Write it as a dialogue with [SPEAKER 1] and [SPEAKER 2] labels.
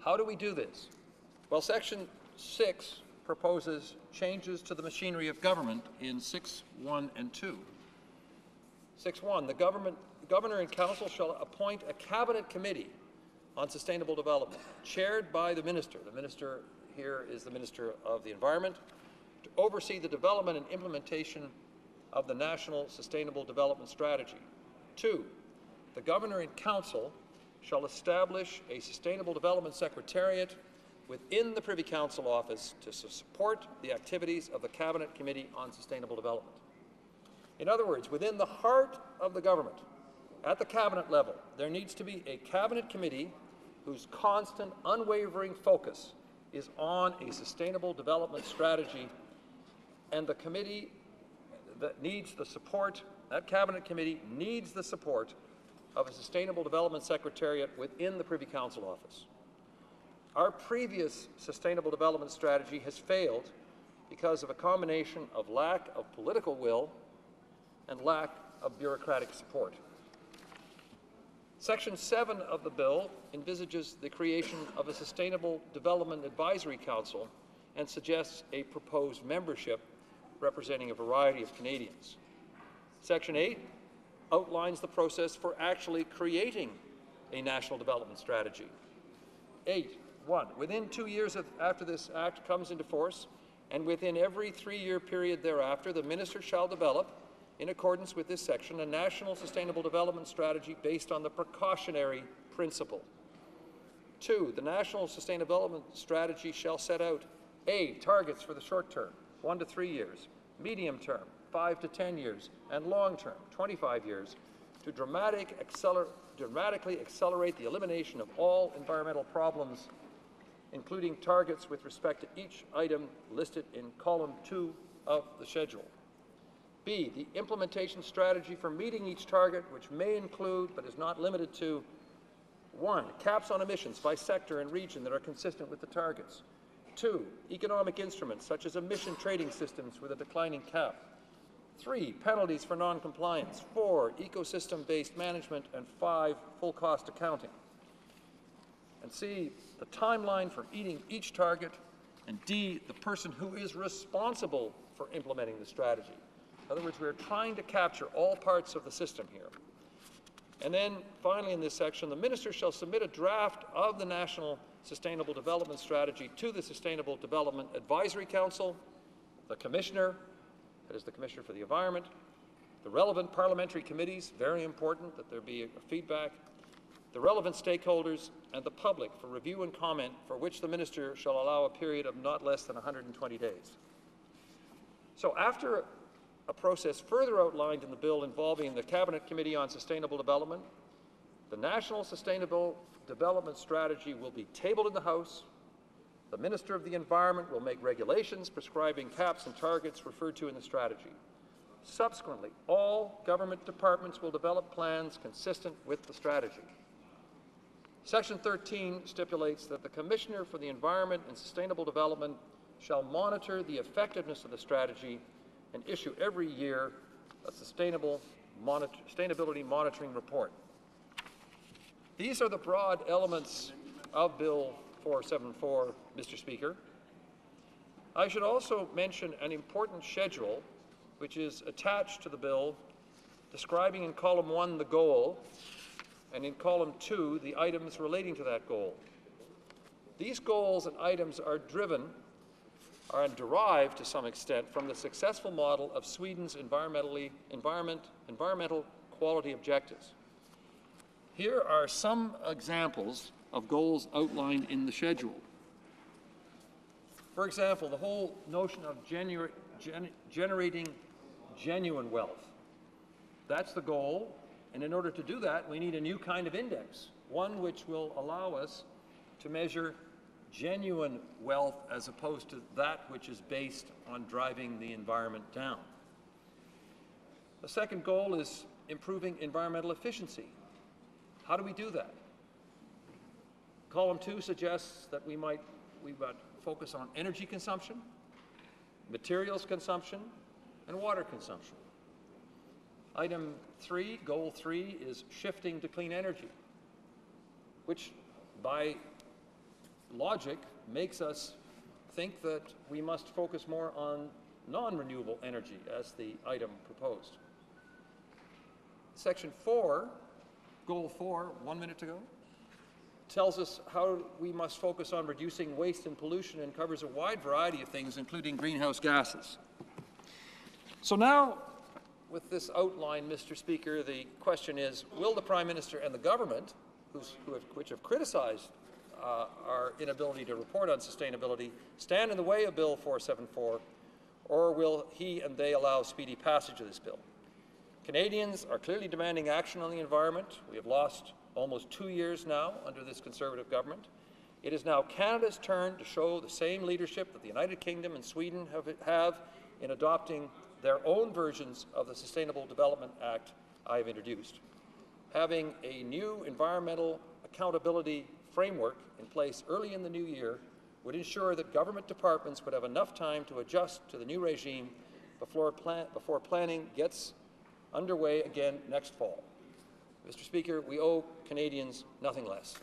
[SPEAKER 1] How do we do this? Well, Section 6 proposes changes to the machinery of government in 6.1 and 2. 6.1, the Governor and Council shall appoint a Cabinet Committee on Sustainable Development, chaired by the Minister. The Minister here is the Minister of the Environment, to oversee the development and implementation of the National Sustainable Development Strategy. 2, the Governor and Council shall establish a Sustainable Development Secretariat within the Privy Council office to support the activities of the Cabinet Committee on Sustainable Development. In other words, within the heart of the government, at the Cabinet level, there needs to be a Cabinet Committee whose constant, unwavering focus is on a sustainable development strategy, and the committee that needs the support, that Cabinet Committee needs the support of a Sustainable Development Secretariat within the Privy Council office. Our previous Sustainable Development Strategy has failed because of a combination of lack of political will and lack of bureaucratic support. Section 7 of the bill envisages the creation of a Sustainable Development Advisory Council and suggests a proposed membership representing a variety of Canadians. Section 8 outlines the process for actually creating a national development strategy. 8.1, within 2 years after this Act comes into force, and within every 3-year period thereafter, the Minister shall develop, in accordance with this section, a national sustainable development strategy based on the precautionary principle. 2, the national sustainable development strategy shall set out A, targets for the short term, 1 to 3 years, medium term, 5 to 10 years, and long term, 25 years, to dramatically accelerate the elimination of all environmental problems, including targets with respect to each item listed in column 2 of the schedule. B, the implementation strategy for meeting each target, which may include, but is not limited to, 1, caps on emissions by sector and region that are consistent with the targets. 2, economic instruments such as emission trading systems with a declining cap. 3, penalties for non-compliance. 4, ecosystem-based management. And 5, full cost accounting. And C, the timeline for meeting each target. And D, the person who is responsible for implementing the strategy. In other words, we're trying to capture all parts of the system here. And then finally in this section, the Minister shall submit a draft of the National Sustainable Development Strategy to the Sustainable Development Advisory Council, the Commissioner, that is the Commissioner for the Environment, the relevant parliamentary committees, very important that there be a feedback, the relevant stakeholders, and the public for review and comment, for which the Minister shall allow a period of not less than 120 days. So after a process further outlined in the bill involving the Cabinet Committee on Sustainable Development, the National Sustainable Development Strategy will be tabled in the House. The Minister of the Environment will make regulations prescribing caps and targets referred to in the strategy. Subsequently, all government departments will develop plans consistent with the strategy. Section 13 stipulates that the Commissioner for the Environment and Sustainable Development shall monitor the effectiveness of the strategy and issue every year a sustainability monitoring report. These are the broad elements of Bill 474, Mr. Speaker. I should also mention an important schedule which is attached to the bill, describing in column 1 the goal, and in column 2 the items relating to that goal. These goals and items are derived to some extent from the successful model of Sweden's environmental quality objectives. Here are some examples of goals outlined in the schedule. For example, the whole notion of generating genuine wealth. That's the goal, and in order to do that, we need a new kind of index, one which will allow us to measure genuine wealth as opposed to that which is based on driving the environment down. The second goal is improving environmental efficiency. How do we do that? Column 2 suggests that we might focus on energy consumption, materials consumption, and water consumption. Item 3, goal 3, is shifting to clean energy, which by logic makes us think that we must focus more on non-renewable energy as the item proposed. Section 4, Goal 4, 1 minute to go, tells us how we must focus on reducing waste and pollution and covers a wide variety of things, including greenhouse gases. So now, with this outline, Mr. Speaker, the question is, will the Prime Minister and the government, which have criticized our inability to report on sustainability, stand in the way of Bill 474, or will he and they allow speedy passage of this bill? Canadians are clearly demanding action on the environment. We have lost almost 2 years now under this Conservative government. It is now Canada's turn to show the same leadership that the United Kingdom and Sweden have in adopting their own versions of the Sustainable Development Act I have introduced. Having a new environmental accountability framework in place early in the new year would ensure that government departments would have enough time to adjust to the new regime before planning gets underway again next fall. Mr. Speaker, we owe Canadians nothing less.